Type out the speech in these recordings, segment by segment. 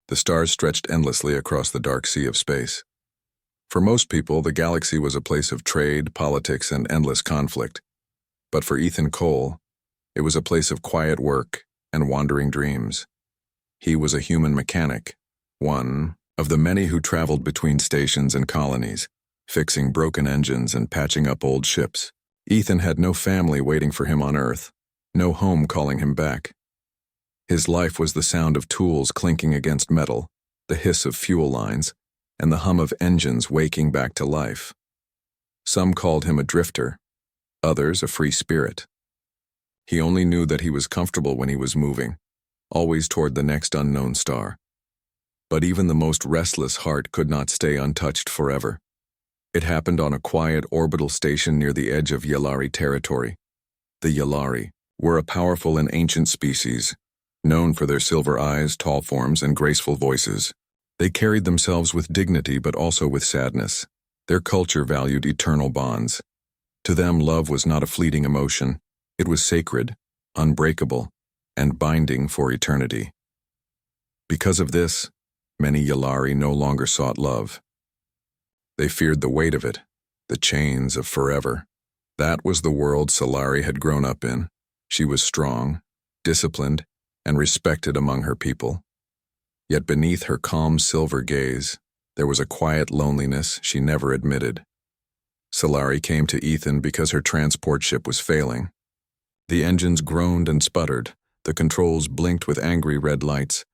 The stars stretched endlessly across the dark sea of space. For most people, the galaxy was a place of trade, politics, and endless conflict. But for Ethan Cole, it was a place of quiet work and wandering dreams. He was a human mechanic, one of the many who traveled between stations and colonies, fixing broken engines and patching up old ships. Ethan had no family waiting for him on Earth, no home calling him back. His life was the sound of tools clinking against metal, the hiss of fuel lines, and the hum of engines waking back to life. Some called him a drifter, others a free spirit. He only knew that he was comfortable when he was moving, always toward the next unknown star. But even the most restless heart could not stay untouched forever. It happened on a quiet orbital station near the edge of Yllari territory. The Yllari were a powerful and ancient species, known for their silver eyes, tall forms, and graceful voices. They carried themselves with dignity but also with sadness. Their culture valued eternal bonds. To them, love was not a fleeting emotion. It was sacred, unbreakable, and binding for eternity. Because of this, many Yllari no longer sought love. They feared the weight of it, the chains of forever. That was the world Solari had grown up in. She was strong, disciplined, and respected among her people. Yet beneath her calm silver gaze, there was a quiet loneliness she never admitted. Solari came to Ethan because her transport ship was failing. The engines groaned and sputtered, the controls blinked with angry red lights.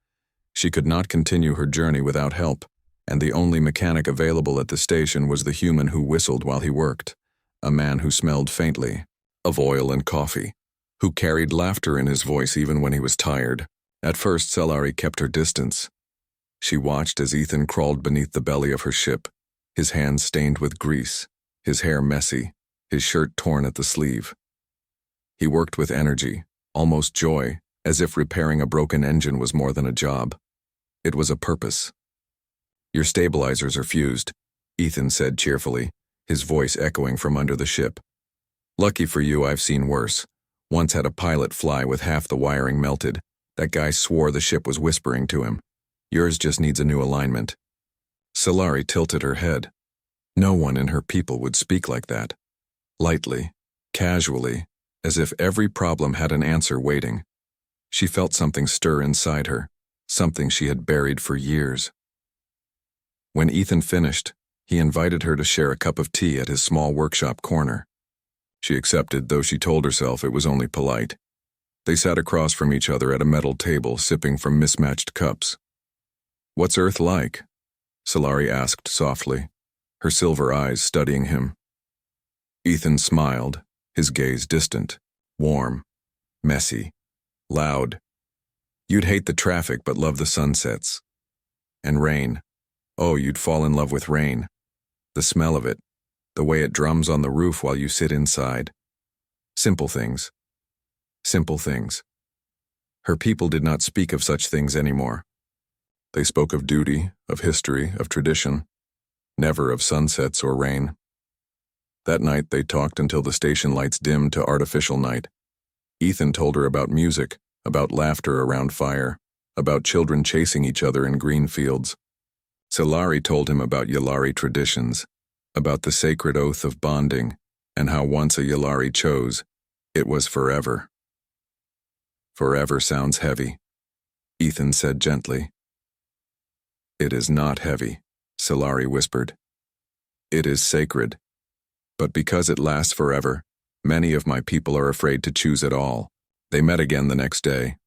She could not continue her journey without help, and the only mechanic available at the station was the human who whistled while he worked, a man who smelled faintly of oil and coffee, who carried laughter in his voice even when he was tired. At first, Solari kept her distance. She watched as Ethan crawled beneath the belly of her ship, his hands stained with grease, his hair messy, his shirt torn at the sleeve. He worked with energy, almost joy, as if repairing a broken engine was more than a job. It was a purpose. "Your stabilizers are fused," Ethan said cheerfully, his voice echoing from under the ship. "Lucky for you, I've seen worse. Once had a pilot fly with half the wiring melted. That guy swore the ship was whispering to him. Yours just needs a new alignment." Solari tilted her head. No one in her people would speak like that. Lightly, casually, as if every problem had an answer waiting. She felt something stir inside her, something she had buried for years. When Ethan finished, he invited her to share a cup of tea at his small workshop corner. She accepted, though she told herself it was only polite. They sat across from each other at a metal table, sipping from mismatched cups. "What's Earth like?" Solari asked softly, her silver eyes studying him. Ethan smiled, his gaze distant, warm, messy, loud. "You'd hate the traffic but love the sunsets. And rain. Oh, you'd fall in love with rain. The smell of it, the way it drums on the roof while you sit inside. Simple things. Simple things." Her people did not speak of such things anymore. They spoke of duty, of history, of tradition, never of sunsets or rain. That night they talked until the station lights dimmed to artificial night. Ethan told her about music, about laughter around fire, about children chasing each other in green fields. Solari told him about Yllari traditions, about the sacred oath of bonding, and how once a Yllari chose, it was forever. "Forever sounds heavy," Ethan said gently. "It is not heavy," Solari whispered. "It is sacred. But because it lasts forever, many of my people are afraid to choose at all." They met again the next day,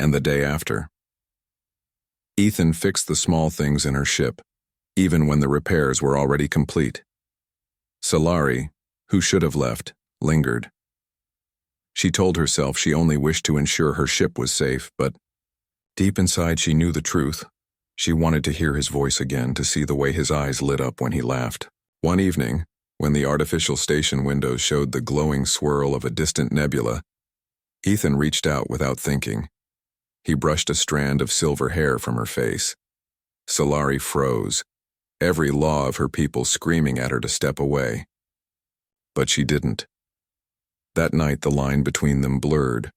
and the day after. Ethan fixed the small things in her ship, even when the repairs were already complete. Solari, who should have left, lingered. She told herself she only wished to ensure her ship was safe, but deep inside she knew the truth. She wanted to hear his voice again, to see the way his eyes lit up when he laughed. One evening, when the artificial station windows showed the glowing swirl of a distant nebula, Ethan reached out without thinking. He brushed a strand of silver hair from her face. Solari froze, every law of her people screaming at her to step away. But she didn't. That night the line between them blurred.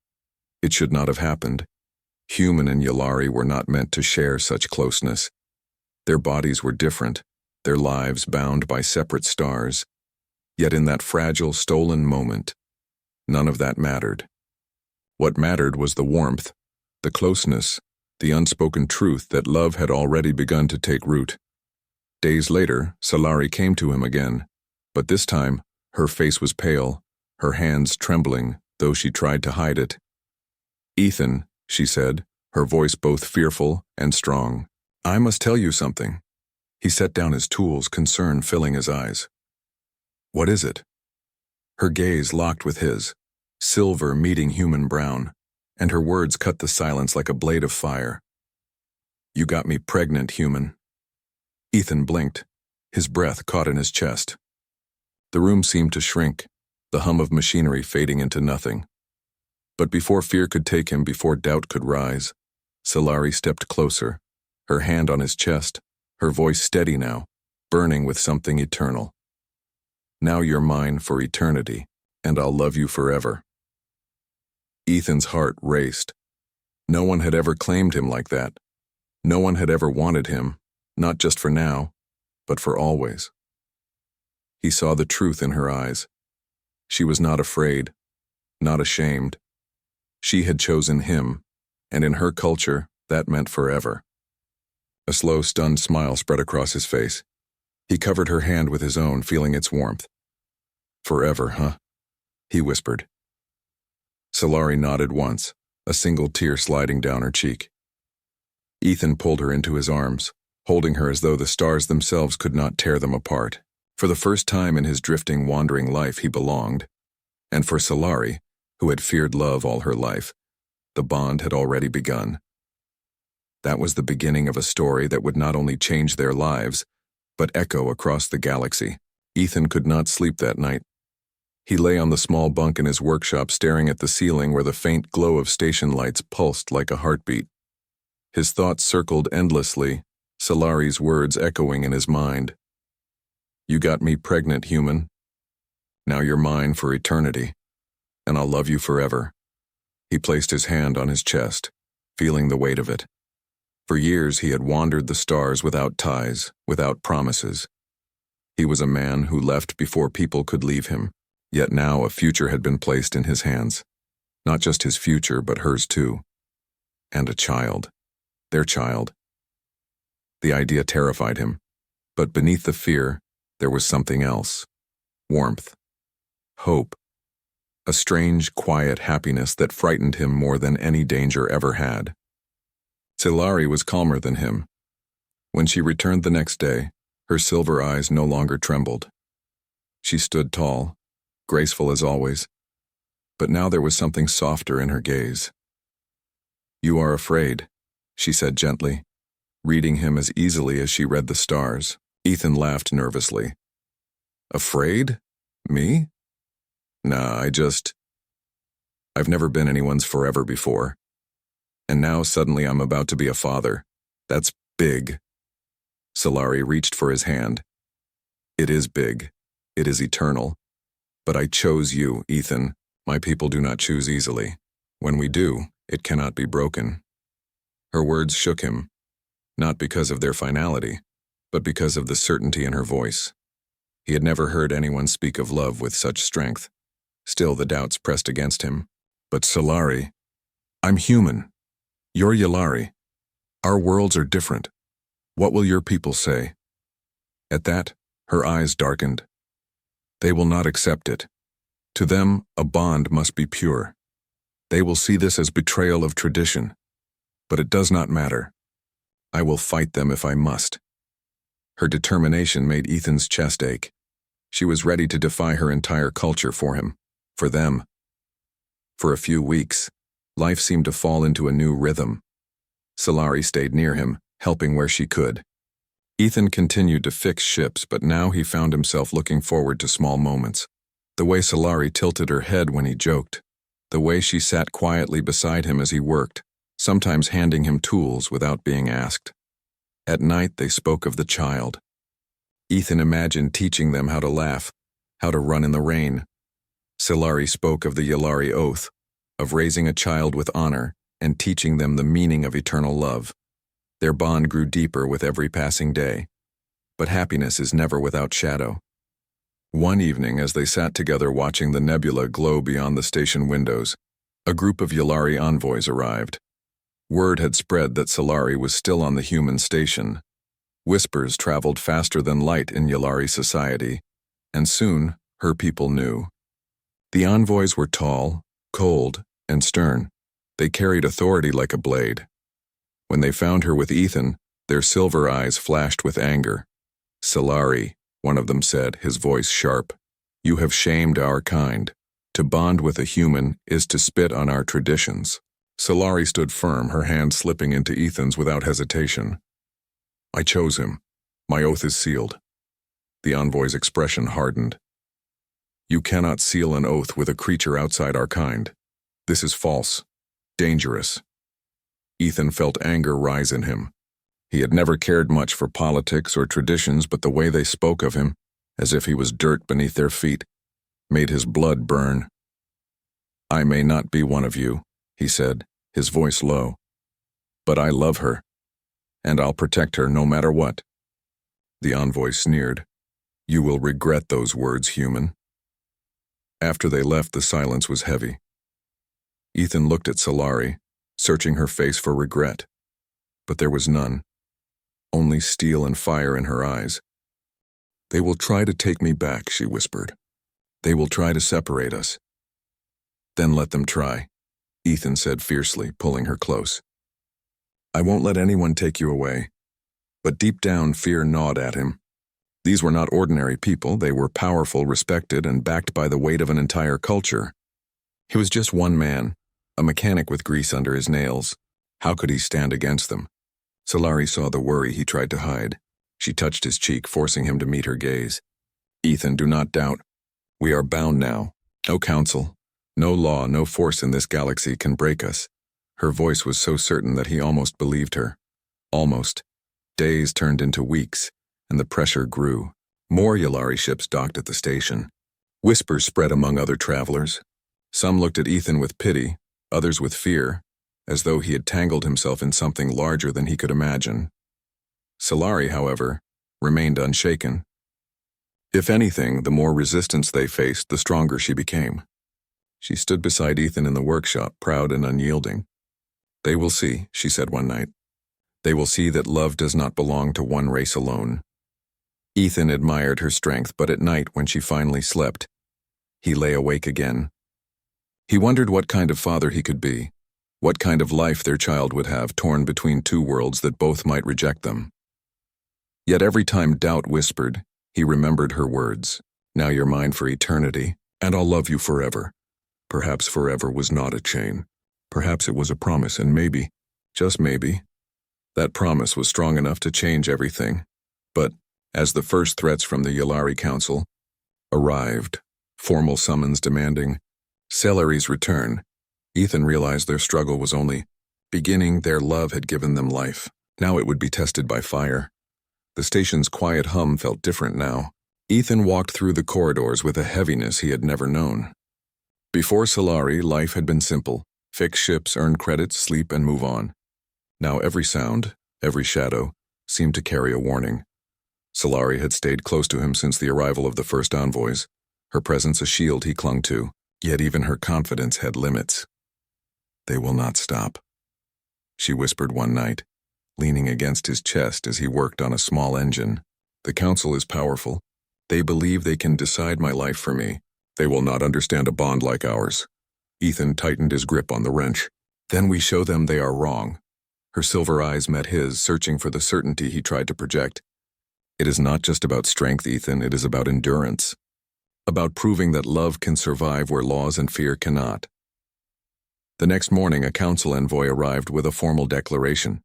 It should not have happened. Human and Yalari were not meant to share such closeness. Their bodies were different, their lives bound by separate stars. Yet in that fragile, stolen moment, none of that mattered. What mattered was the warmth, the closeness, the unspoken truth that love had already begun to take root. Days later, Solari came to him again, but this time, her face was pale, her hands trembling, though she tried to hide it. "Ethan," she said, her voice both fearful and strong, "I must tell you something." He set down his tools, concern filling his eyes. "What is it?" Her gaze locked with his, silver meeting human brown, and her words cut the silence like a blade of fire. "You got me pregnant, human." Ethan blinked, his breath caught in his chest. The room seemed to shrink, the hum of machinery fading into nothing. But before fear could take him, before doubt could rise, Solari stepped closer, her hand on his chest, her voice steady now, burning with something eternal. "Now you're mine for eternity, and I'll love you forever." Ethan's heart raced. No one had ever claimed him like that. No one had ever wanted him, not just for now, but for always. He saw the truth in her eyes. She was not afraid, not ashamed. She had chosen him, and in her culture, that meant forever. A slow, stunned smile spread across his face. He covered her hand with his own, feeling its warmth. "Forever, huh?" he whispered. Solari nodded once, a single tear sliding down her cheek. Ethan pulled her into his arms, holding her as though the stars themselves could not tear them apart. For the first time in his drifting, wandering life, he belonged. And for Solari, who had feared love all her life, the bond had already begun. That was the beginning of a story that would not only change their lives, but echo across the galaxy. Ethan could not sleep that night. He lay on the small bunk in his workshop, staring at the ceiling where the faint glow of station lights pulsed like a heartbeat. His thoughts circled endlessly, Solari's words echoing in his mind. "You got me pregnant, human. Now you're mine for eternity, and I'll love you forever." He placed his hand on his chest, feeling the weight of it. For years he had wandered the stars without ties, without promises. He was a man who left before people could leave him, yet now a future had been placed in his hands. Not just his future, but hers too. And a child. Their child. The idea terrified him, but beneath the fear, there was something else. Warmth. Hope. A strange, quiet happiness that frightened him more than any danger ever had. Solari was calmer than him. When she returned the next day, her silver eyes no longer trembled. She stood tall, graceful as always, but now there was something softer in her gaze. "You are afraid," she said gently, reading him as easily as she read the stars. Ethan laughed nervously. "Afraid? Me? Nah, I've never been anyone's forever before. And now suddenly I'm about to be a father. That's big." Solari reached for his hand. "It is big. It is eternal. But I chose you, Ethan. My people do not choose easily. When we do, it cannot be broken." Her words shook him, not because of their finality, but because of the certainty in her voice. He had never heard anyone speak of love with such strength. Still, the doubts pressed against him. "But Solari, I'm human. You're Yalari. Our worlds are different. What will your people say?" At that, her eyes darkened. "They will not accept it. To them, a bond must be pure. They will see this as betrayal of tradition. But it does not matter. I will fight them if I must." Her determination made Ethan's chest ache. She was ready to defy her entire culture for him, for them. For a few weeks, life seemed to fall into a new rhythm. Solari stayed near him, helping where she could. Ethan continued to fix ships, but now he found himself looking forward to small moments. The way Solari tilted her head when he joked, the way she sat quietly beside him as he worked, sometimes handing him tools without being asked. At night they spoke of the child. Ethan imagined teaching them how to laugh, how to run in the rain. Solari spoke of the Yalari oath, of raising a child with honor, and teaching them the meaning of eternal love. Their bond grew deeper with every passing day. But happiness is never without shadow. One evening, as they sat together watching the nebula glow beyond the station windows, a group of Yulari envoys arrived. Word had spread that Solari was still on the human station. Whispers traveled faster than light in Yulari society, and soon her people knew. The envoys were tall, cold, and stern. They carried authority like a blade. When they found her with Ethan, their silver eyes flashed with anger. "Solari," one of them said, his voice sharp, "you have shamed our kind. To bond with a human is to spit on our traditions." Solari stood firm, her hand slipping into Ethan's without hesitation. "I chose him. My oath is sealed." The envoy's expression hardened. "You cannot seal an oath with a creature outside our kind. This is false. Dangerous." Ethan felt anger rise in him. He had never cared much for politics or traditions, but the way they spoke of him, as if he was dirt beneath their feet, made his blood burn. "I may not be one of you," he said, his voice low, "but I love her, and I'll protect her no matter what." The envoy sneered. "You will regret those words, human." After they left, the silence was heavy. Ethan looked at Solari, searching her face for regret, but there was none. Only steel and fire in her eyes. "They will try to take me back," she whispered. "They will try to separate us." "Then let them try," Ethan said fiercely, pulling her close. "I won't let anyone take you away." But deep down, fear gnawed at him. These were not ordinary people. They were powerful, respected, and backed by the weight of an entire culture. He was just one man, a mechanic with grease under his nails. How could he stand against them? Solari saw the worry he tried to hide. She touched his cheek, forcing him to meet her gaze. "Ethan, do not doubt. We are bound now. No council, no law, no force in this galaxy can break us." Her voice was so certain that he almost believed her. Almost. Days turned into weeks, and the pressure grew. More Yulari ships docked at the station. Whispers spread among other travelers. Some looked at Ethan with pity, others with fear, as though he had tangled himself in something larger than he could imagine. Solari, however, remained unshaken. If anything, the more resistance they faced, the stronger she became. She stood beside Ethan in the workshop, proud and unyielding. "They will see," she said one night. "They will see that love does not belong to one race alone." Ethan admired her strength, but at night, when she finally slept, he lay awake again. He wondered what kind of father he could be, what kind of life their child would have, torn between two worlds that both might reject them. Yet every time doubt whispered, he remembered her words. "Now you're mine for eternity, and I'll love you forever." Perhaps forever was not a chain. Perhaps it was a promise, and maybe, just maybe, that promise was strong enough to change everything. But as the first threats from the Yulari Council arrived, formal summons demanding Solari's return, Ethan realized their struggle was only beginning. Their love had given them life. Now it would be tested by fire. The station's quiet hum felt different now. Ethan walked through the corridors with a heaviness he had never known. Before Solari, life had been simple. Fix ships, earn credits, sleep, and move on. Now every sound, every shadow, seemed to carry a warning. Solari had stayed close to him since the arrival of the first envoys, her presence a shield he clung to, yet even her confidence had limits. "They will not stop," she whispered one night, leaning against his chest as he worked on a small engine. "The council is powerful. They believe they can decide my life for me. They will not understand a bond like ours." Ethan tightened his grip on the wrench. "Then we show them they are wrong." Her silver eyes met his, searching for the certainty he tried to project. "It is not just about strength, Ethan. It is about endurance. About proving that love can survive where laws and fear cannot." The next morning, a council envoy arrived with a formal declaration.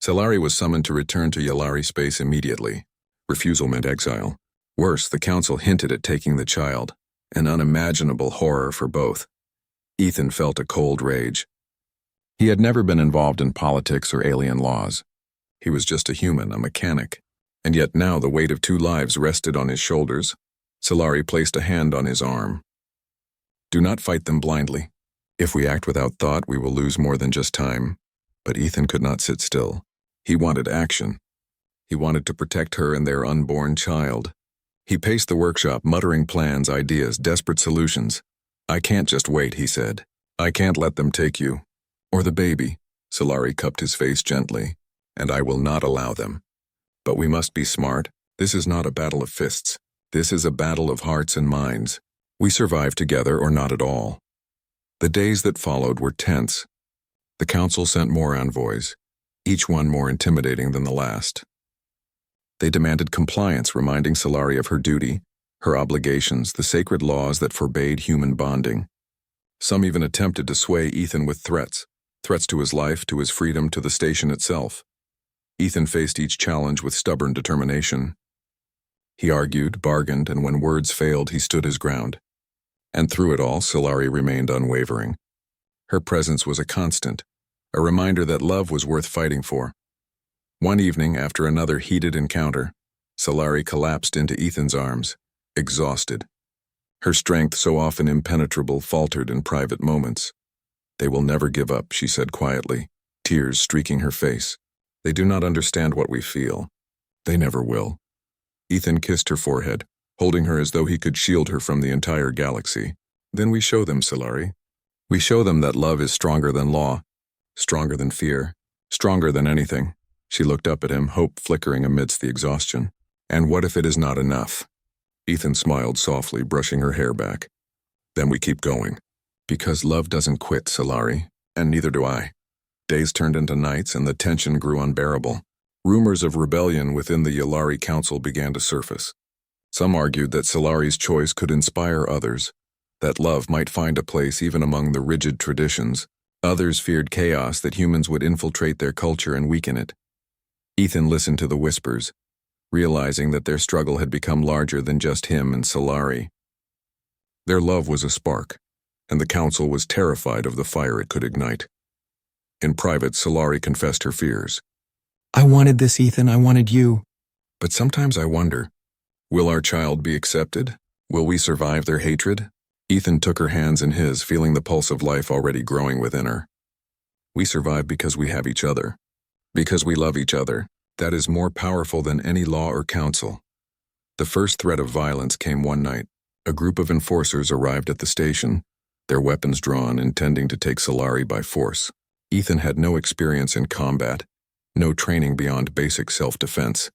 Solari was summoned to return to Yulari space immediately. Refusal meant exile. Worse, the council hinted at taking the child, an unimaginable horror for both. Ethan felt a cold rage. He had never been involved in politics or alien laws. He was just a human, a mechanic. And yet now the weight of two lives rested on his shoulders. Solari placed a hand on his arm. "Do not fight them blindly. If we act without thought, we will lose more than just time. But Ethan could not sit still. He wanted action. He wanted to protect her and their unborn child. He paced the workshop, muttering plans, ideas, desperate solutions. "I can't just wait," he said. "I can't let them take you. Or the baby." Solari cupped his face gently. "And I will not allow them. But we must be smart. This is not a battle of fists. This is a battle of hearts and minds. We survive together or not at all." The days that followed were tense. The council sent more envoys, each one more intimidating than the last. They demanded compliance, reminding Solari of her duty, her obligations, the sacred laws that forbade human bonding. Some even attempted to sway Ethan with threats to his life, to his freedom, to the station itself. Ethan faced each challenge with stubborn determination. He argued, bargained, and when words failed, he stood his ground. And through it all, Solari remained unwavering. Her presence was a constant, a reminder that love was worth fighting for. One evening, after another heated encounter, Solari collapsed into Ethan's arms, exhausted. Her strength, so often impenetrable, faltered in private moments. "They will never give up," she said quietly, tears streaking her face. "They do not understand what we feel. They never will." Ethan kissed her forehead, holding her as though he could shield her from the entire galaxy. "Then we show them, Solari. We show them that love is stronger than law, stronger than fear, stronger than anything." She looked up at him, hope flickering amidst the exhaustion. "And what if it is not enough?" Ethan smiled softly, brushing her hair back. "Then we keep going. Because love doesn't quit, Solari, and neither do I." Days turned into nights, and the tension grew unbearable. Rumors of rebellion within the Yulari Council began to surface. Some argued that Solari's choice could inspire others, that love might find a place even among the rigid traditions. Others feared chaos, that humans would infiltrate their culture and weaken it. Ethan listened to the whispers, realizing that their struggle had become larger than just him and Solari. Their love was a spark, and the council was terrified of the fire it could ignite. In private, Solari confessed her fears. "I wanted this, Ethan. I wanted you. But sometimes I wonder, will our child be accepted? Will we survive their hatred?" Ethan took her hands in his, feeling the pulse of life already growing within her. "We survive because we have each other. Because we love each other. That is more powerful than any law or council." The first threat of violence came one night. A group of enforcers arrived at the station, their weapons drawn, intending to take Solari by force. Ethan had no experience in combat, no training beyond basic self-defense.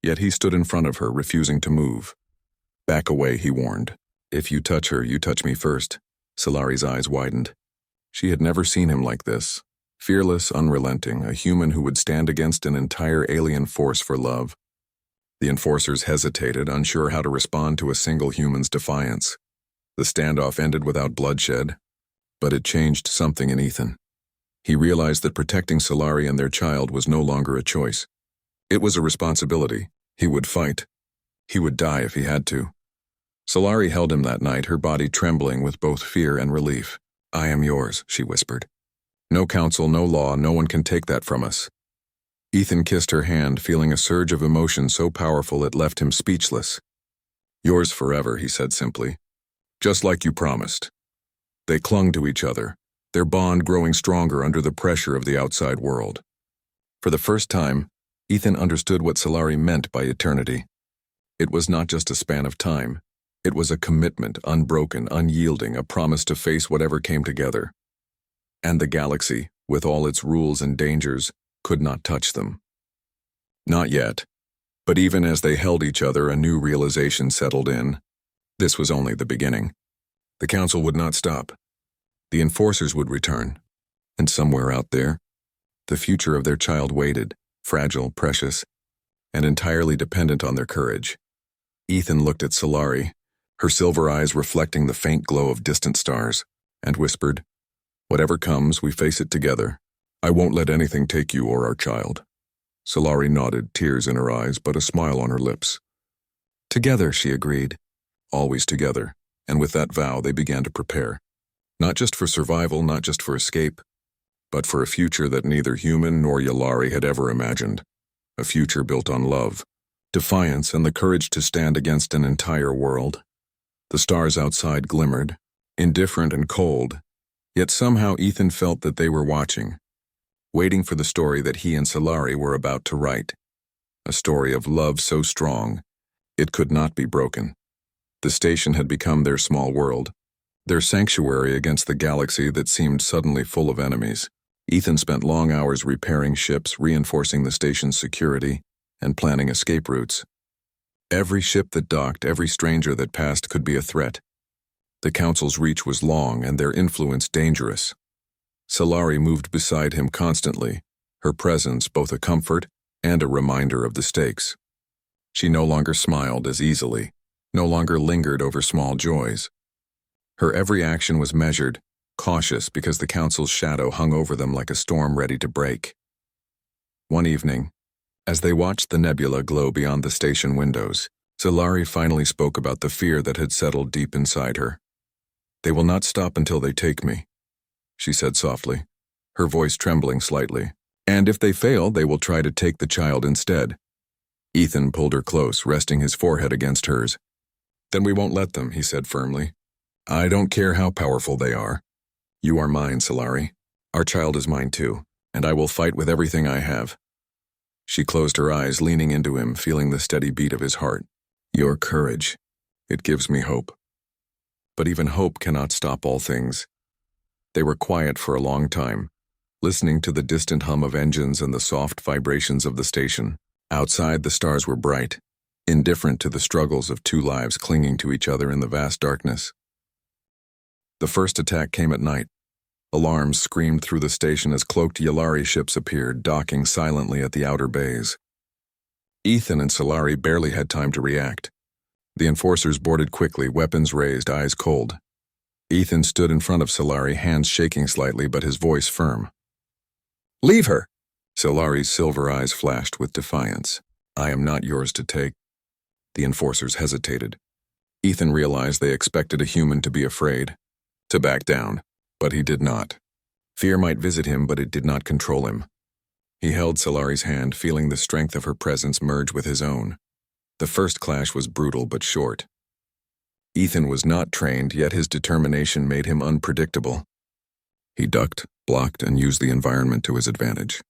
Yet he stood in front of her, refusing to move. "Back away," he warned. "If you touch her, you touch me first." Solari's eyes widened. She had never seen him like this. Fearless, unrelenting, a human who would stand against an entire alien force for love. The enforcers hesitated, unsure how to respond to a single human's defiance. The standoff ended without bloodshed, but it changed something in Ethan. He realized that protecting Solari and their child was no longer a choice. It was a responsibility. He would fight. He would die if he had to. Solari held him that night, her body trembling with both fear and relief. "I am yours," she whispered. "No council, no law, no one can take that from us." Ethan kissed her hand, feeling a surge of emotion so powerful it left him speechless. "Yours forever," he said simply. "Just like you promised." They clung to each other, their bond growing stronger under the pressure of the outside world. For the first time, Ethan understood what Solari meant by eternity. It was not just a span of time. It was a commitment, unbroken, unyielding, a promise to face whatever came together. And the galaxy, with all its rules and dangers, could not touch them. Not yet. But even as they held each other, a new realization settled in. This was only the beginning. The council would not stop. The enforcers would return. And somewhere out there, the future of their child waited, fragile, precious, and entirely dependent on their courage. Ethan looked at Solari, her silver eyes reflecting the faint glow of distant stars, and whispered, "Whatever comes, we face it together. I won't let anything take you or our child." Solari nodded, tears in her eyes, but a smile on her lips. "Together," she agreed. Always together, and with that vow they began to prepare. Not just for survival, not just for escape, but for a future that neither human nor Yulari had ever imagined. A future built on love, defiance, and the courage to stand against an entire world. The stars outside glimmered, indifferent and cold, Yet somehow Ethan felt that they were watching, waiting for the story that he and Solari were about to write. A story of love so strong, it could not be broken. The station had become their small world, their sanctuary against the galaxy that seemed suddenly full of enemies. Ethan spent long hours repairing ships, reinforcing the station's security, and planning escape routes. Every ship that docked, every stranger that passed could be a threat. The Council's reach was long and their influence dangerous. Solari moved beside him constantly, her presence both a comfort and a reminder of the stakes. She no longer smiled as easily, no longer lingered over small joys. Her every action was measured, cautious because the Council's shadow hung over them like a storm ready to break. One evening, as they watched the nebula glow beyond the station windows, Solari finally spoke about the fear that had settled deep inside her. "They will not stop until they take me," she said softly, her voice trembling slightly. "And if they fail, they will try to take the child instead." Ethan pulled her close, resting his forehead against hers. "Then we won't let them," he said firmly. "I don't care how powerful they are. You are mine, Solari. Our child is mine too, and I will fight with everything I have." She closed her eyes, leaning into him, feeling the steady beat of his heart. "Your courage. It gives me hope." But even hope cannot stop all things. They were quiet for a long time, listening to the distant hum of engines and the soft vibrations of the station. Outside, the stars were bright, indifferent to the struggles of two lives clinging to each other in the vast darkness. The first attack came at night. Alarms screamed through the station as cloaked Yalari ships appeared, docking silently at the outer bays. Ethan and Solari barely had time to react. The enforcers boarded quickly, weapons raised, eyes cold. Ethan stood in front of Solari, hands shaking slightly but his voice firm. "Leave her!" Solari's silver eyes flashed with defiance. "I am not yours to take." The enforcers hesitated. Ethan realized they expected a human to be afraid, to back down, but he did not. Fear might visit him, but it did not control him. He held Solari's hand, feeling the strength of her presence merge with his own. The first clash was brutal but short. Ethan was not trained, yet his determination made him unpredictable. He ducked, blocked, and used the environment to his advantage.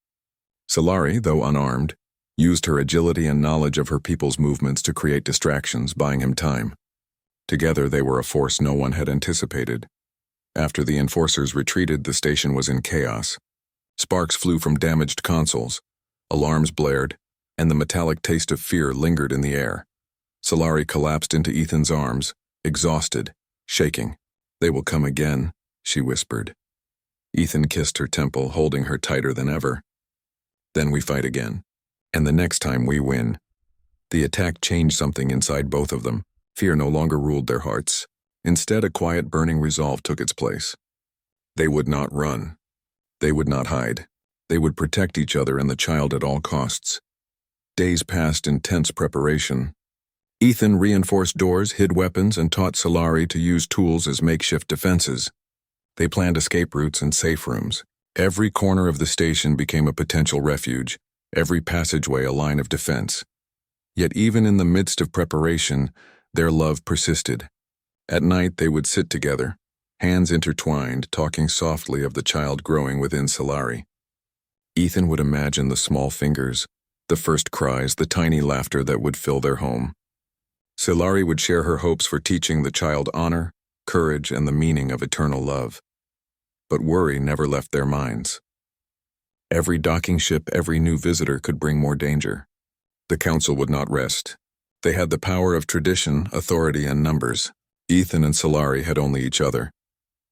Solari, though unarmed, used her agility and knowledge of her people's movements to create distractions, buying him time. Together they were a force no one had anticipated. After the enforcers retreated, the station was in chaos. Sparks flew from damaged consoles, alarms blared, and the metallic taste of fear lingered in the air. Solari collapsed into Ethan's arms, exhausted, shaking. "They will come again," she whispered. Ethan kissed her temple, holding her tighter than ever. "Then we fight again. And the next time we win." The attack changed something inside both of them. Fear no longer ruled their hearts. Instead, a quiet, burning resolve took its place. They would not run. They would not hide. They would protect each other and the child at all costs. Days passed in tense preparation. Ethan reinforced doors, hid weapons, and taught Solari to use tools as makeshift defenses. They planned escape routes and safe rooms. Every corner of the station became a potential refuge, every passageway a line of defense. Yet even in the midst of preparation, their love persisted. At night they would sit together, hands intertwined, talking softly of the child growing within Solari. Ethan would imagine the small fingers, the first cries, the tiny laughter that would fill their home. Solari would share her hopes for teaching the child honor, courage, and the meaning of eternal love. But worry never left their minds. Every docking ship, every new visitor could bring more danger. The Council would not rest. They had the power of tradition, authority, and numbers. Ethan and Solari had only each other.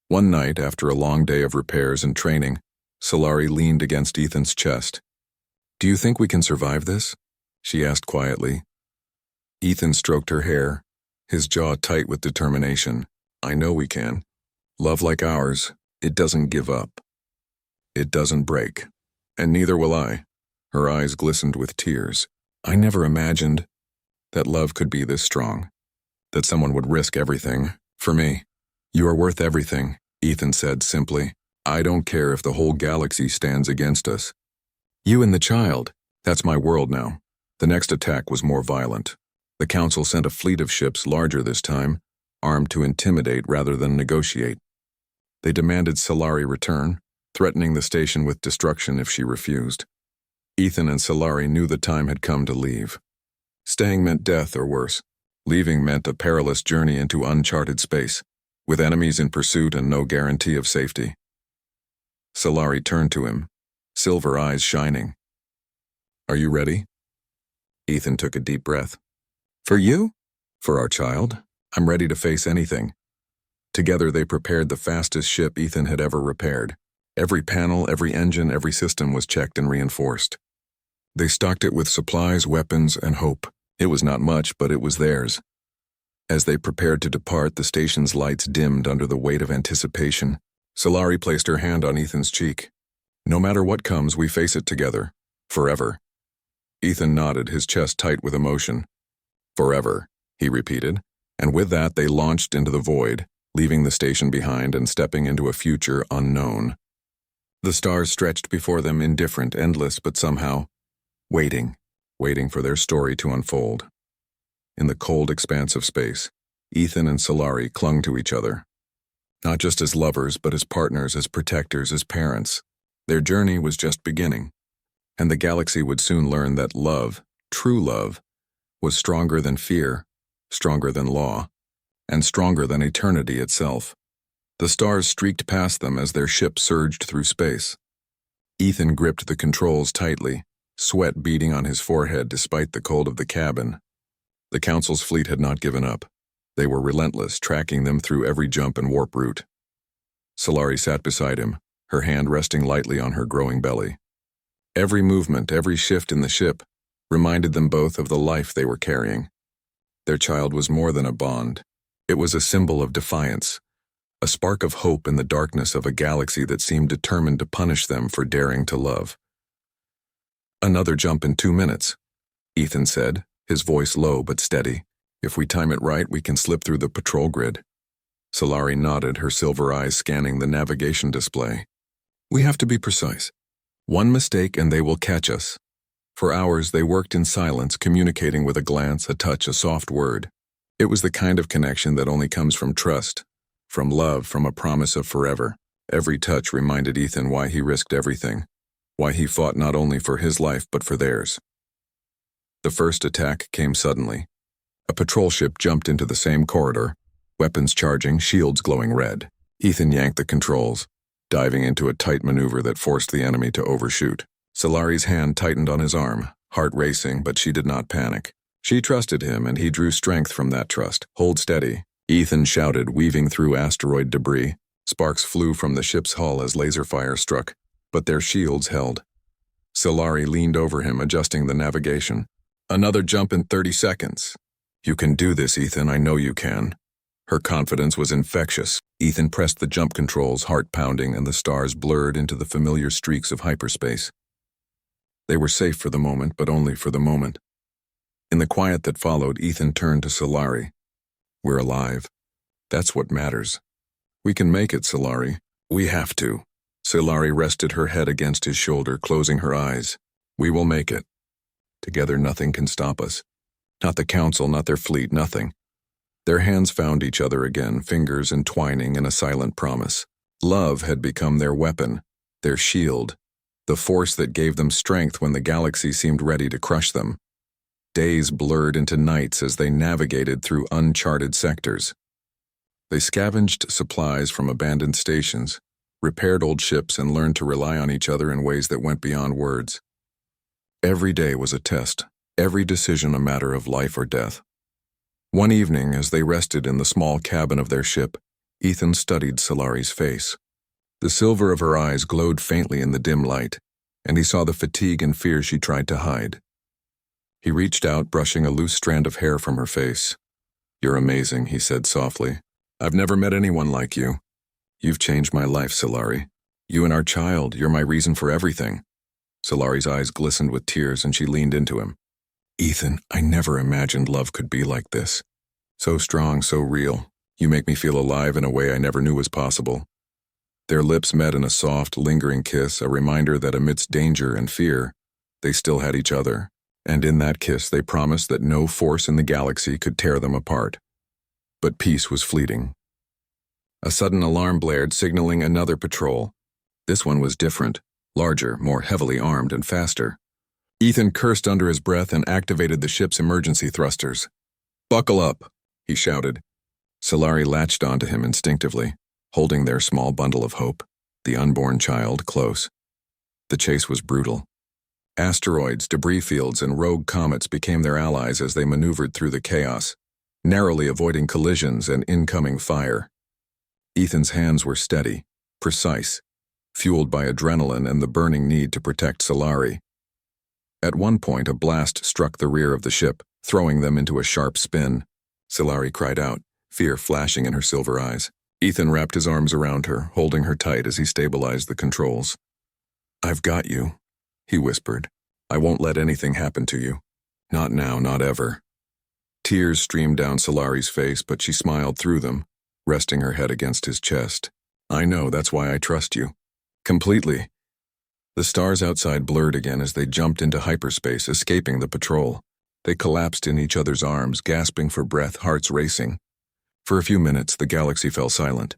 One night, after a long day of repairs and training, Solari leaned against Ethan's chest. "Do you think we can survive this?" she asked quietly. Ethan stroked her hair, his jaw tight with determination. "I know we can. Love like ours, it doesn't give up. It doesn't break. And neither will I." Her eyes glistened with tears. "I never imagined that love could be this strong, that someone would risk everything for me." "You are worth everything," Ethan said simply. "I don't care if the whole galaxy stands against us. You and the child, that's my world now." The next attack was more violent. The Council sent a fleet of ships, larger this time, armed to intimidate rather than negotiate. They demanded Solari return, threatening the station with destruction if she refused. Ethan and Solari knew the time had come to leave. Staying meant death or worse. Leaving meant a perilous journey into uncharted space, with enemies in pursuit and no guarantee of safety. Solari turned to him, silver eyes shining. "Are you ready?" Ethan took a deep breath. "For you?" "For our child. I'm ready to face anything." Together they prepared the fastest ship Ethan had ever repaired. Every panel, every engine, every system was checked and reinforced. They stocked it with supplies, weapons, and hope. It was not much, but it was theirs. As they prepared to depart, the station's lights dimmed under the weight of anticipation. Solari placed her hand on Ethan's cheek. "No matter what comes, we face it together. Forever." Ethan nodded, his chest tight with emotion. "Forever," he repeated, and with that they launched into the void, leaving the station behind and stepping into a future unknown. The stars stretched before them, indifferent, endless, but somehow waiting for their story to unfold. In the cold expanse of space, Ethan and Solari clung to each other. Not just as lovers, but as partners, as protectors, as parents. Their journey was just beginning, and the galaxy would soon learn that love, true love, was stronger than fear, stronger than law, and stronger than eternity itself. The stars streaked past them as their ship surged through space. Ethan gripped the controls tightly, sweat beading on his forehead despite the cold of the cabin. The Council's fleet had not given up. They were relentless, tracking them through every jump and warp route. Solari sat beside him, her hand resting lightly on her growing belly. Every movement, every shift in the ship, reminded them both of the life they were carrying. Their child was more than a bond. It was a symbol of defiance, a spark of hope in the darkness of a galaxy that seemed determined to punish them for daring to love. "Another jump in 2 minutes," Ethan said, his voice low but steady. "If we time it right, we can slip through the patrol grid." Solari nodded, her silver eyes scanning the navigation display. "We have to be precise. One mistake and they will catch us." For hours they worked in silence, communicating with a glance, a touch, a soft word. It was the kind of connection that only comes from trust, from love, from a promise of forever. Every touch reminded Ethan why he risked everything, why he fought not only for his life but for theirs. The first attack came suddenly. A patrol ship jumped into the same corridor, weapons charging, shields glowing red. Ethan yanked the controls, diving into a tight maneuver that forced the enemy to overshoot. Solari's hand tightened on his arm, heart racing, but she did not panic. She trusted him, and he drew strength from that trust. "Hold steady," Ethan shouted, weaving through asteroid debris. Sparks flew from the ship's hull as laser fire struck, but their shields held. Solari leaned over him, adjusting the navigation. "Another jump in 30 seconds. "You can do this, Ethan, I know you can." Her confidence was infectious. Ethan pressed the jump controls, heart pounding, and the stars blurred into the familiar streaks of hyperspace. They were safe for the moment, but only for the moment. In the quiet that followed, Ethan turned to Solari. "We're alive. That's what matters. We can make it, Solari. We have to." Solari rested her head against his shoulder, closing her eyes. "We will make it. Together nothing can stop us. Not the Council, not their fleet, nothing." Their hands found each other again, fingers entwining in a silent promise. Love had become their weapon, their shield, the force that gave them strength when the galaxy seemed ready to crush them. Days blurred into nights as they navigated through uncharted sectors. They scavenged supplies from abandoned stations, repaired old ships, and learned to rely on each other in ways that went beyond words. Every day was a test, every decision a matter of life or death. One evening, as they rested in the small cabin of their ship, Ethan studied Solari's face. The silver of her eyes glowed faintly in the dim light, and he saw the fatigue and fear she tried to hide. He reached out, brushing a loose strand of hair from her face. "You're amazing," he said softly. "I've never met anyone like you. You've changed my life, Solari. You and our child, you're my reason for everything." Solari's eyes glistened with tears, and she leaned into him. "Ethan, I never imagined love could be like this. So strong, so real. You make me feel alive in a way I never knew was possible." Their lips met in a soft, lingering kiss, a reminder that amidst danger and fear, they still had each other. And in that kiss they promised that no force in the galaxy could tear them apart. But peace was fleeting. A sudden alarm blared, signaling another patrol. This one was different, larger, more heavily armed, and faster. Ethan cursed under his breath and activated the ship's emergency thrusters. "Buckle up," he shouted. Solari latched onto him instinctively, holding their small bundle of hope, the unborn child, close. The chase was brutal. Asteroids, debris fields, and rogue comets became their allies as they maneuvered through the chaos, narrowly avoiding collisions and incoming fire. Ethan's hands were steady, precise, fueled by adrenaline and the burning need to protect Solari. At one point, a blast struck the rear of the ship, throwing them into a sharp spin. Solari cried out, fear flashing in her silver eyes. Ethan wrapped his arms around her, holding her tight as he stabilized the controls. "I've got you," he whispered. "I won't let anything happen to you. Not now, not ever." Tears streamed down Solari's face, but she smiled through them, resting her head against his chest. "I know, that's why I trust you. Completely." The stars outside blurred again as they jumped into hyperspace, escaping the patrol. They collapsed in each other's arms, gasping for breath, hearts racing. For a few minutes, the galaxy fell silent.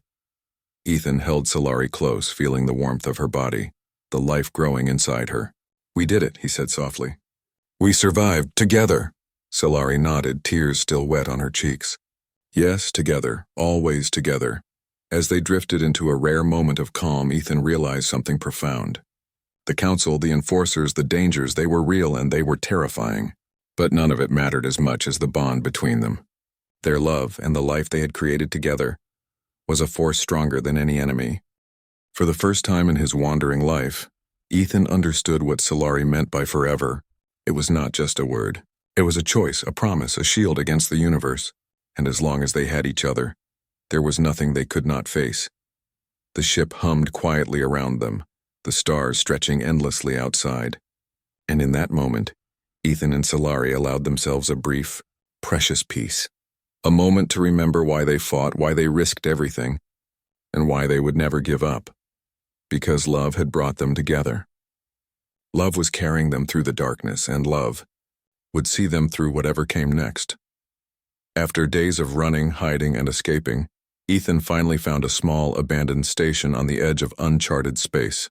Ethan held Solari close, feeling the warmth of her body, the life growing inside her. "We did it," he said softly. "We survived, together." Solari nodded, tears still wet on her cheeks. "Yes, together, always together." As they drifted into a rare moment of calm, Ethan realized something profound. The Council, the Enforcers, the dangers, they were real and they were terrifying. But none of it mattered as much as the bond between them. Their love and the life they had created together was a force stronger than any enemy. For the first time in his wandering life, Ethan understood what Solari meant by forever. It was not just a word. It was a choice, a promise, a shield against the universe. And as long as they had each other, there was nothing they could not face. The ship hummed quietly around them, the stars stretching endlessly outside. And in that moment, Ethan and Solari allowed themselves a brief, precious peace. A moment to remember why they fought, why they risked everything, and why they would never give up. Because love had brought them together. Love was carrying them through the darkness, and love would see them through whatever came next. After days of running, hiding, and escaping, Ethan finally found a small, abandoned station on the edge of uncharted space.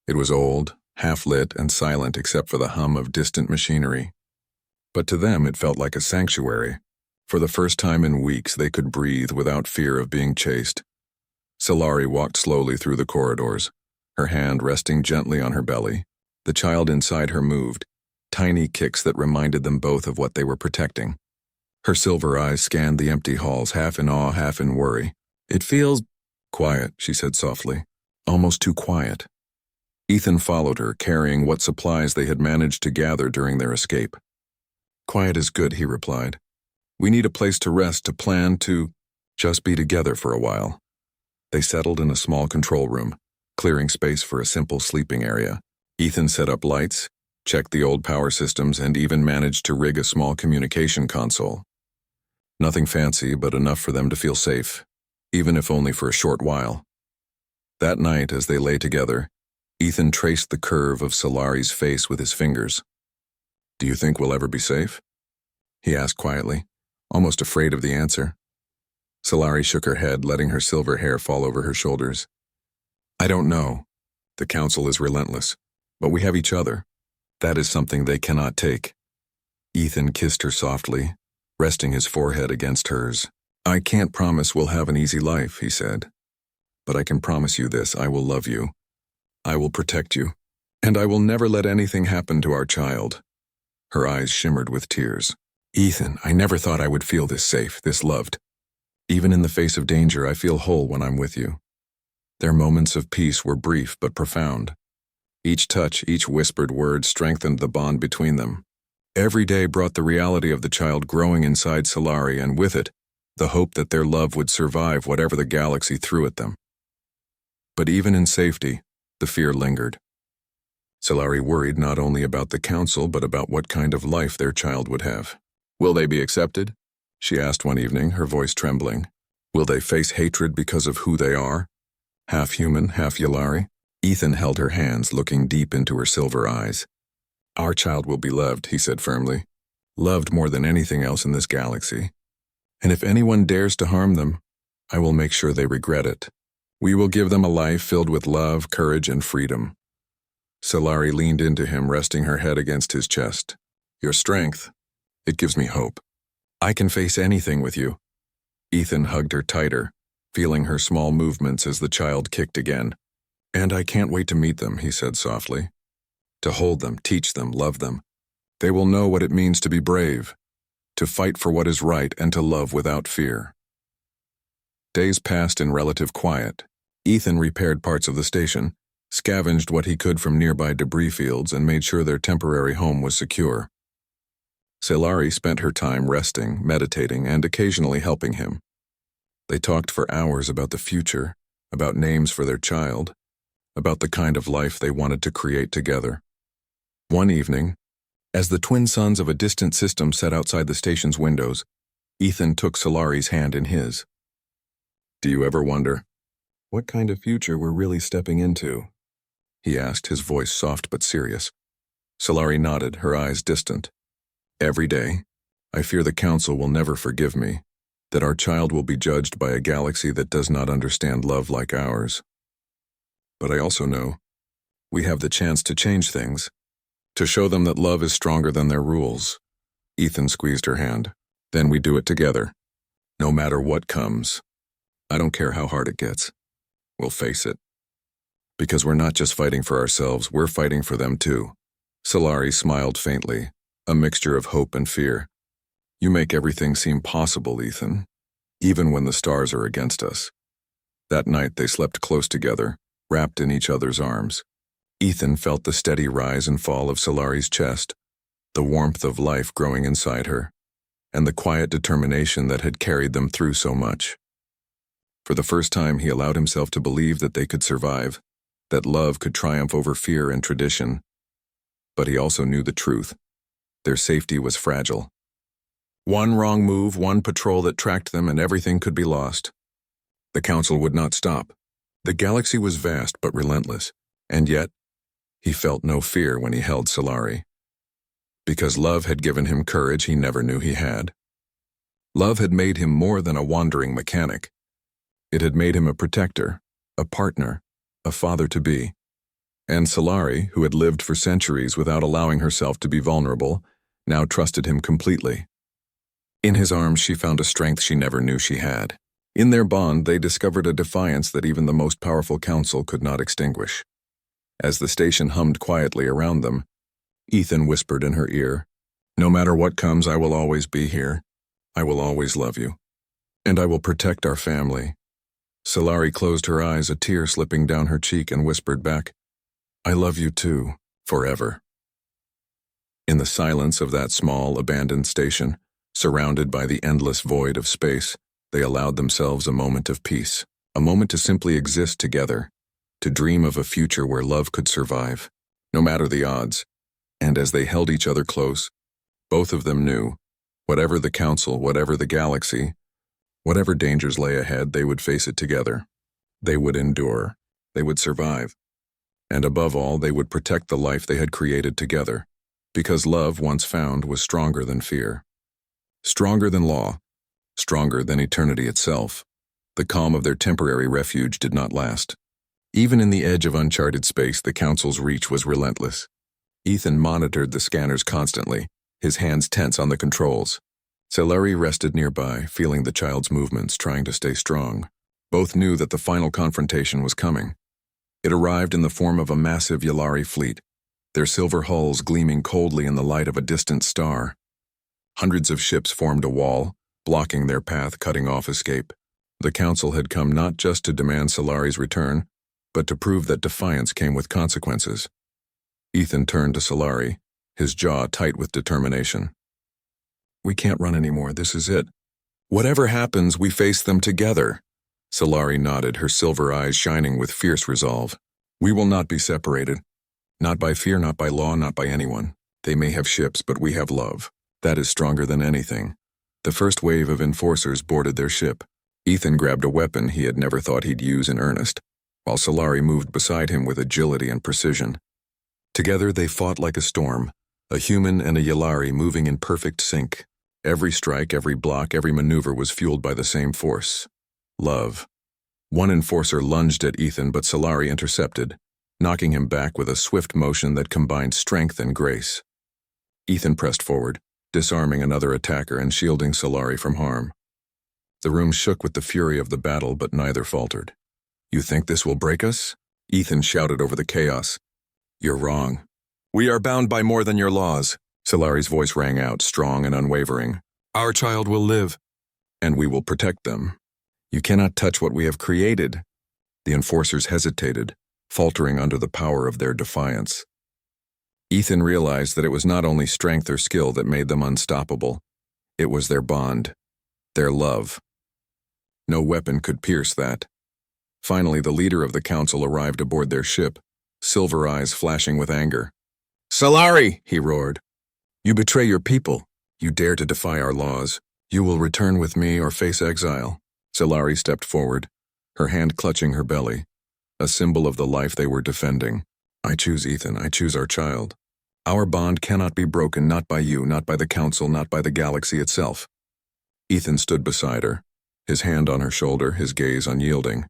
It was old, half-lit, and silent except for the hum of distant machinery. But to them it felt like a sanctuary. For the first time in weeks, they could breathe without fear of being chased. Solari walked slowly through the corridors, her hand resting gently on her belly. The child inside her moved, tiny kicks that reminded them both of what they were protecting. Her silver eyes scanned the empty halls, half in awe, half in worry. "It feels quiet," she said softly. "Almost too quiet." Ethan followed her, carrying what supplies they had managed to gather during their escape. "Quiet is good," he replied. "We need a place to rest, to plan, to just be together for a while." They settled in a small control room, clearing space for a simple sleeping area. Ethan set up lights, checked the old power systems, and even managed to rig a small communication console. Nothing fancy, but enough for them to feel safe, even if only for a short while. That night, as they lay together, Ethan traced the curve of Solari's face with his fingers. "Do you think we'll ever be safe?" he asked quietly, almost afraid of the answer. Solari shook her head, letting her silver hair fall over her shoulders. "I don't know. The Council is relentless, but we have each other. That is something they cannot take." Ethan kissed her softly, resting his forehead against hers. "I can't promise we'll have an easy life," he said. "But I can promise you this, I will love you. I will protect you. And I will never let anything happen to our child." Her eyes shimmered with tears. "Ethan, I never thought I would feel this safe, this loved. Even in the face of danger, I feel whole when I'm with you." Their moments of peace were brief but profound. Each touch, each whispered word strengthened the bond between them. Every day brought the reality of the child growing inside Solari, and with it, the hope that their love would survive whatever the galaxy threw at them. But even in safety, the fear lingered. Solari worried not only about the Council, but about what kind of life their child would have. "Will they be accepted?" she asked one evening, her voice trembling. "Will they face hatred because of who they are? Half human, half Yalari?" Ethan held her hands, looking deep into her silver eyes. "Our child will be loved," he said firmly. "Loved more than anything else in this galaxy. And if anyone dares to harm them, I will make sure they regret it. We will give them a life filled with love, courage, and freedom. Solari leaned into him, resting her head against his chest. Your strength, it gives me hope. I can face anything with you. Ethan hugged her tighter, feeling her small movements as the child kicked again. And I can't wait to meet them, he said softly. To hold them, teach them, love them. They will know what it means to be brave, to fight for what is right, and to love without fear. Days passed in relative quiet. Ethan repaired parts of the station, scavenged what he could from nearby debris fields, and made sure their temporary home was secure. Solari spent her time resting, meditating, and occasionally helping him. They talked for hours about the future, about names for their child, about the kind of life they wanted to create together. One evening, as the twin suns of a distant system sat outside the station's windows, Ethan took Solari's hand in his. Do you ever wonder what kind of future we're really stepping into? He asked, his voice soft but serious. Solari nodded, her eyes distant. Every day, I fear the Council will never forgive me, that our child will be judged by a galaxy that does not understand love like ours. But I also know we have the chance to change things, to show them that love is stronger than their rules. Ethan squeezed her hand. Then we do it together. No matter what comes. I don't care how hard it gets. We'll face it. Because we're not just fighting for ourselves, we're fighting for them too. Solari smiled faintly, a mixture of hope and fear. You make everything seem possible, Ethan, even when the stars are against us. That night they slept close together, wrapped in each other's arms. Ethan felt the steady rise and fall of Solari's chest, the warmth of life growing inside her, and the quiet determination that had carried them through so much. For the first time, he allowed himself to believe that they could survive, that love could triumph over fear and tradition. But he also knew the truth. Their safety was fragile. One wrong move, one patrol that tracked them, and everything could be lost. The Council would not stop. The galaxy was vast but relentless, and yet, he felt no fear when he held Solari. Because love had given him courage he never knew he had. Love had made him more than a wandering mechanic. It had made him a protector, a partner, a father-to-be. And Solari, who had lived for centuries without allowing herself to be vulnerable, now trusted him completely. In his arms she found a strength she never knew she had. In their bond they discovered a defiance that even the most powerful council could not extinguish. As the station hummed quietly around them, Ethan whispered in her ear, No matter what comes, I will always be here. I will always love you. And I will protect our family. Solari closed her eyes, a tear slipping down her cheek, and whispered back, I love you too, forever. In the silence of that small, abandoned station, surrounded by the endless void of space, they allowed themselves a moment of peace, a moment to simply exist together, to dream of a future where love could survive, no matter the odds. And as they held each other close, both of them knew, whatever the Council, whatever the galaxy, whatever dangers lay ahead, they would face it together. They would endure. They would survive. And above all, they would protect the life they had created together, because love, once found, was stronger than fear. Stronger than law. Stronger than eternity itself. The calm of their temporary refuge did not last. Even in the edge of uncharted space, the Council's reach was relentless. Ethan monitored the scanners constantly, his hands tense on the controls. Solari rested nearby, feeling the child's movements, trying to stay strong. Both knew that the final confrontation was coming. It arrived in the form of a massive Yalari fleet, their silver hulls gleaming coldly in the light of a distant star. Hundreds of ships formed a wall, blocking their path, cutting off escape. The Council had come not just to demand Solari's return, but to prove that defiance came with consequences. Ethan turned to Solari, his jaw tight with determination. We can't run anymore, this is it. Whatever happens, we face them together. Solari nodded, her silver eyes shining with fierce resolve. We will not be separated. Not by fear, not by law, not by anyone. They may have ships, but we have love. That is stronger than anything. The first wave of enforcers boarded their ship. Ethan grabbed a weapon he had never thought he'd use in earnest, while Solari moved beside him with agility and precision. Together they fought like a storm, a human and a Yalari moving in perfect sync. Every strike, every block, every maneuver was fueled by the same force. love. One enforcer lunged at Ethan, but Solari intercepted, knocking him back with a swift motion that combined strength and grace. Ethan pressed forward, disarming another attacker and shielding Solari from harm. The room shook with the fury of the battle, but neither faltered. "You think this will break us?" Ethan shouted over the chaos. "You're wrong. We are bound by more than your laws." Solari's voice rang out, strong and unwavering. "Our child will live, and we will protect them. You cannot touch what we have created." The enforcers hesitated, faltering under the power of their defiance. Ethan realized that it was not only strength or skill that made them unstoppable. It was their bond, their love. No weapon could pierce that. Finally, the leader of the council arrived aboard their ship, silver eyes flashing with anger. "Solari!" he roared. "You betray your people. You dare to defy our laws. You will return with me or face exile." Solari stepped forward, her hand clutching her belly, a symbol of the life they were defending. "I choose Ethan. I choose our child. Our bond cannot be broken, not by you, not by the council, not by the galaxy itself." Ethan stood beside her, his hand on her shoulder, his gaze unyielding.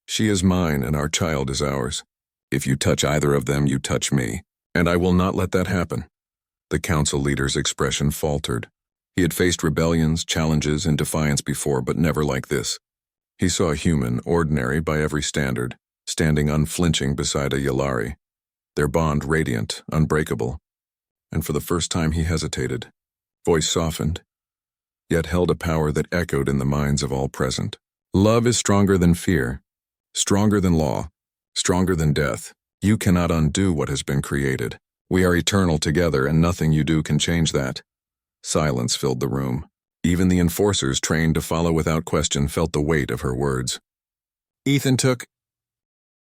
"She is mine, and our child is ours. If you touch either of them, you touch me, and I will not let that happen." The council leader's expression faltered. He had faced rebellions, challenges, and defiance before, but never like this. He saw a human, ordinary by every standard, standing unflinching beside a Yalari, their bond radiant, unbreakable. And for the first time he hesitated, voice softened, yet held a power that echoed in the minds of all present. "Love is stronger than fear, stronger than law, stronger than death. You cannot undo what has been created. We are eternal together, and nothing you do can change that." Silence filled the room. Even the enforcers, trained to follow without question, felt the weight of her words. Ethan took